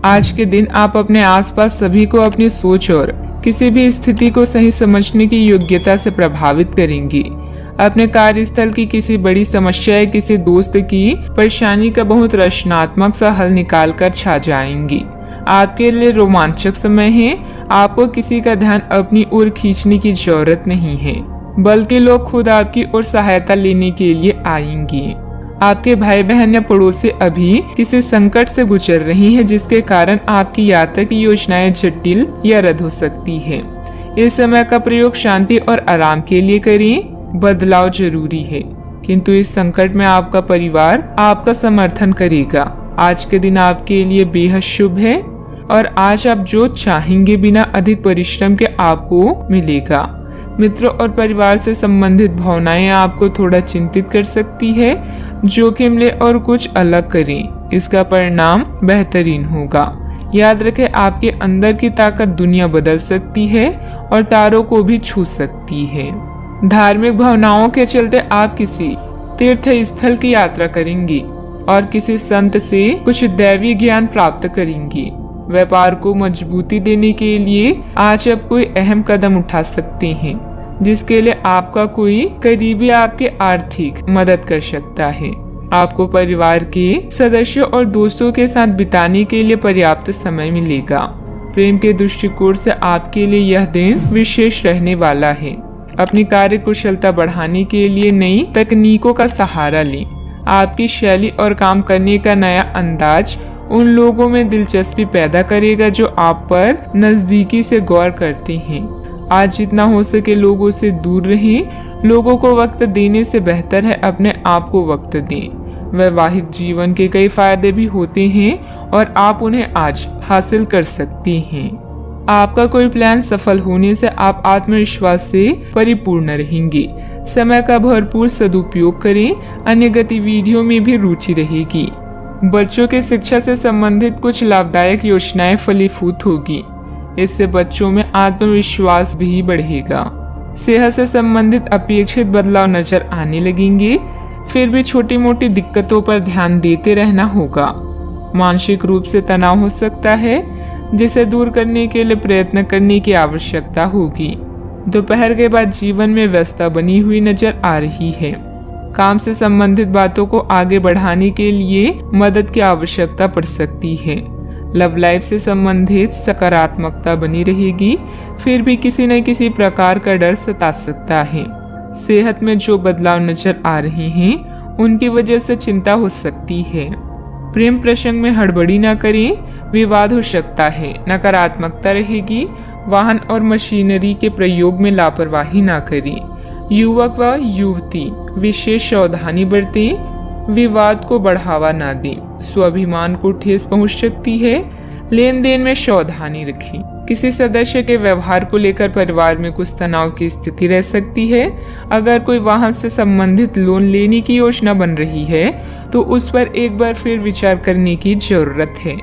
आज के दिन आप अपने आसपास सभी को अपनी सोच और किसी भी स्थिति को सही समझने की योग्यता से प्रभावित करेंगी। अपने कार्यस्थल की किसी बड़ी समस्या या किसी दोस्त की परेशानी का बहुत रचनात्मक सा हल निकाल कर छा जाएंगी। आपके लिए रोमांचक समय है। आपको किसी का ध्यान अपनी ओर खींचने की जरूरत नहीं है, बल्कि लोग खुद आपकी ओर सहायता लेने के लिए आएंगे। आपके भाई बहन या पड़ोसी अभी किसी संकट से गुजर रही हैं, जिसके कारण आपकी यात्रा की योजनाएं जटिल या रद्द हो सकती है। इस समय का प्रयोग शांति और आराम के लिए करें। बदलाव जरूरी है, किंतु इस संकट में आपका परिवार आपका समर्थन करेगा। आज के दिन आपके लिए बेहद शुभ है और आज आप जो चाहेंगे बिना अधिक परिश्रम के आपको मिलेगा। मित्रों और परिवार से संबंधित भावनाएं आपको थोड़ा चिंतित कर सकती है। जोखिम ले और कुछ अलग करें, इसका परिणाम बेहतरीन होगा। याद रखें, आपके अंदर की ताकत दुनिया बदल सकती है और तारों को भी छू सकती है। धार्मिक भावनाओं के चलते आप किसी तीर्थ स्थल की यात्रा करेंगी और किसी संत से कुछ दैवी ज्ञान प्राप्त करेंगी। व्यापार को मजबूती देने के लिए आज आप कोई अहम कदम उठा सकते हैं, जिसके लिए आपका कोई करीबी आपकी आर्थिक मदद कर सकता है। आपको परिवार के सदस्यों और दोस्तों के साथ बिताने के लिए पर्याप्त समय मिलेगा। प्रेम के दृष्टिकोण से आपके लिए यह दिन विशेष रहने वाला है। अपनी कार्य कुशलता बढ़ाने के लिए नई तकनीकों का सहारा लें। आपकी शैली और काम करने का नया अंदाज उन लोगों में दिलचस्पी पैदा करेगा जो आप पर नजदीकी से गौर करते हैं। आज जितना हो सके लोगों से दूर रहें। लोगों को वक्त देने से बेहतर है अपने आप को वक्त दें। वैवाहिक जीवन के कई फायदे भी होते हैं और आप उन्हें आज हासिल कर सकते हैं। आपका कोई प्लान सफल होने से आप आत्मविश्वास से परिपूर्ण रहेंगे। समय का भरपूर सदुपयोग करें। अन्य गतिविधियों में भी रुचि रहेगी। बच्चों की शिक्षा से संबंधित कुछ लाभदायक योजनाएं फलीभूत होगी। इससे बच्चों में आत्मविश्वास भी बढ़ेगा। सेहत से संबंधित अपेक्षित बदलाव नजर आने लगेंगे। फिर भी छोटी मोटी दिक्कतों पर ध्यान देते रहना होगा। मानसिक रूप से तनाव हो सकता है, जिसे दूर करने के लिए प्रयत्न करने की आवश्यकता होगी। दोपहर के बाद जीवन में व्यस्तता बनी हुई नजर आ रही है। काम से संबंधित बातों को आगे बढ़ाने के लिए मदद की आवश्यकता पड़ सकती है। लव लाइफ से संबंधित सकारात्मकता बनी रहेगी। फिर भी किसी न किसी प्रकार का डर सता सकता है। सेहत में जो बदलाव नजर आ रहे हैं, उनकी वजह से चिंता हो सकती है। प्रेम प्रसंग में हड़बड़ी न करें, विवाद हो सकता है। नकारात्मकता रहेगी। वाहन और मशीनरी के प्रयोग में लापरवाही न करें। युवक व युवती विशेष सावधानी बरतें। विवाद को बढ़ावा न दें। स्वाभिमान को ठेस पहुंच सकती है। लेन देन में सावधानी रखें। किसी सदस्य के व्यवहार को लेकर परिवार में कुछ तनाव की स्थिति रह सकती है। अगर कोई वाहन से संबंधित लोन लेने की योजना बन रही है तो उस पर एक बार फिर विचार करने की जरूरत है।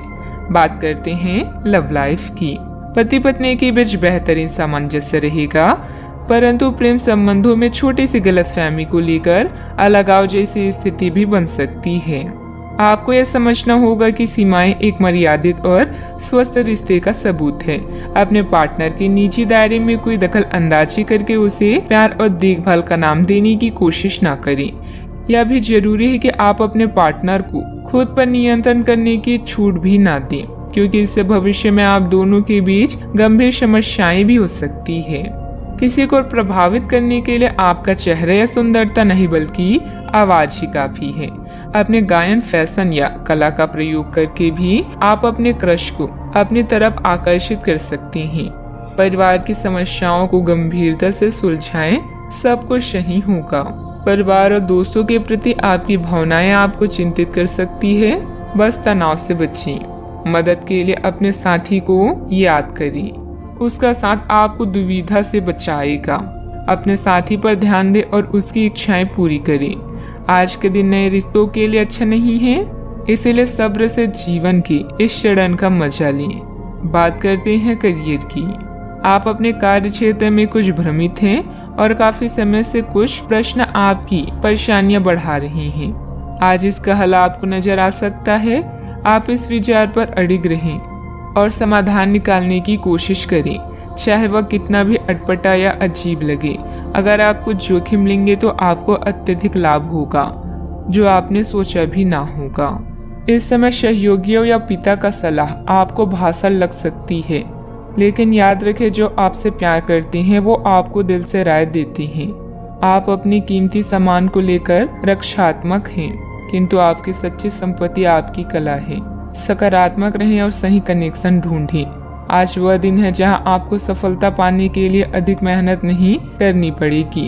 बात करते हैं लव लाइफ की। पति पत्नी के बीच बेहतरीन सामंजस्य रहेगा, परंतु प्रेम संबंधों में छोटी सी गलतफहमी को लेकर अलगाव जैसी स्थिति भी बन सकती है। आपको यह समझना होगा कि सीमाएं एक मर्यादित और स्वस्थ रिश्ते का सबूत है। अपने पार्टनर के निजी दायरे में कोई दखल अंदाजी करके उसे प्यार और देखभाल का नाम देने की कोशिश न करें। यह भी जरूरी है कि आप अपने पार्टनर को खुद पर नियंत्रण करने की छूट भी न दें, क्योंकि इससे भविष्य में आप दोनों के बीच गंभीर समस्याएं भी हो सकती है। किसी को प्रभावित करने के लिए आपका चेहरा या सुंदरता नहीं, बल्कि आवाज ही काफी है। अपने गायन, फैशन या कला का प्रयोग करके भी आप अपने क्रश को अपनी तरफ आकर्षित कर सकते हैं। परिवार की समस्याओं को गंभीरता से सुलझाएं, सब कुछ सही होगा। परिवार और दोस्तों के प्रति आपकी भावनाएं आपको चिंतित कर सकती है। बस तनाव से बचें। मदद के लिए अपने साथी को याद करें। उसका साथ आपको दुविधा से बचाएगा। अपने साथी पर ध्यान दें और उसकी इच्छाएं पूरी करें। आज के दिन नए रिश्तों के लिए अच्छा नहीं है, इसलिए सब्र से जीवन की इस चरण का मजा लें। बात करते हैं करियर की। आप अपने कार्य क्षेत्र में कुछ भ्रमित हैं और काफी समय से कुछ प्रश्न आपकी परेशानियां बढ़ा रहे हैं। आज इसका हल आपको नजर आ सकता है। आप इस विचार पर अडिग रहें और समाधान निकालने की कोशिश करें, चाहे वह कितना भी अटपटा या अजीब लगे। अगर आप कुछ जोखिम लेंगे तो आपको अत्यधिक लाभ होगा, जो आपने सोचा भी ना होगा। इस समय सहयोगियों या पिता का सलाह आपको भासर लग सकती है, लेकिन याद रखें, जो आपसे प्यार करते हैं वो आपको दिल से राय देते हैं। आप अपनी कीमती सामान को लेकर रक्षात्मक हैं, किंतु आपकी सच्ची संपत्ति आपकी कला है। सकारात्मक रहें और सही कनेक्शन ढूंढें। आज वह दिन है जहां आपको सफलता पाने के लिए अधिक मेहनत नहीं करनी पड़ेगी।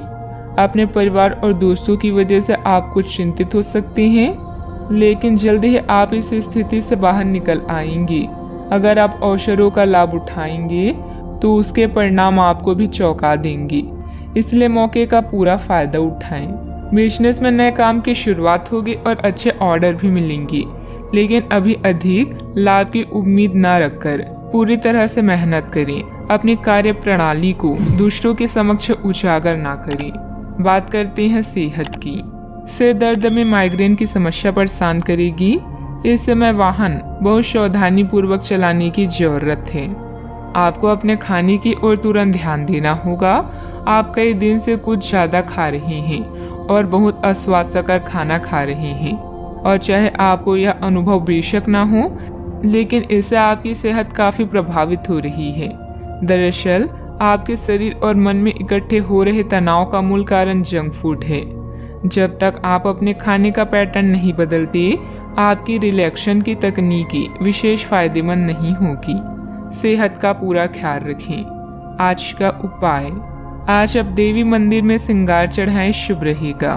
अपने परिवार और दोस्तों की वजह से आप कुछ चिंतित हो सकते हैं, लेकिन जल्दी ही आप इस स्थिति से बाहर निकल आएंगे। अगर आप अवसरों का लाभ उठाएंगे तो उसके परिणाम आपको भी चौंका देंगे, इसलिए मौके का पूरा फायदा उठाएं। बिजनेस में नए काम की शुरुआत होगी और अच्छे ऑर्डर भी मिलेंगे, लेकिन अभी अधिक लाभ की उम्मीद न रखकर पूरी तरह से मेहनत करें। अपनी कार्य प्रणाली को दूसरों के समक्ष उजागर ना करें। बात करते हैं सेहत की। सिर दर्द में माइग्रेन की समस्या परेशान करेगी। इस समय वाहन बहुत सावधानी पूर्वक चलाने की जरूरत है। आपको अपने खाने की ओर तुरंत ध्यान देना होगा। आप कई दिन से कुछ ज्यादा खा रहे हैं और बहुत अस्वास्थ्यकर खाना खा रहे हैं, और चाहे आपको यह अनुभव बेशक ना हो, लेकिन इससे आपकी सेहत काफी प्रभावित हो रही है। दरअसल आपके शरीर और मन में इकट्ठे हो रहे तनाव का मूल कारण जंक फूड है। जब तक आप अपने खाने का पैटर्न नहीं बदलते, आपकी रिलैक्सेशन की तकनीकी विशेष फायदेमंद नहीं होगी। सेहत का पूरा ख्याल रखें। आज का उपाय, आज आप देवी मंदिर में श्रृंगार चढ़ाएं, शुभ रहेगा।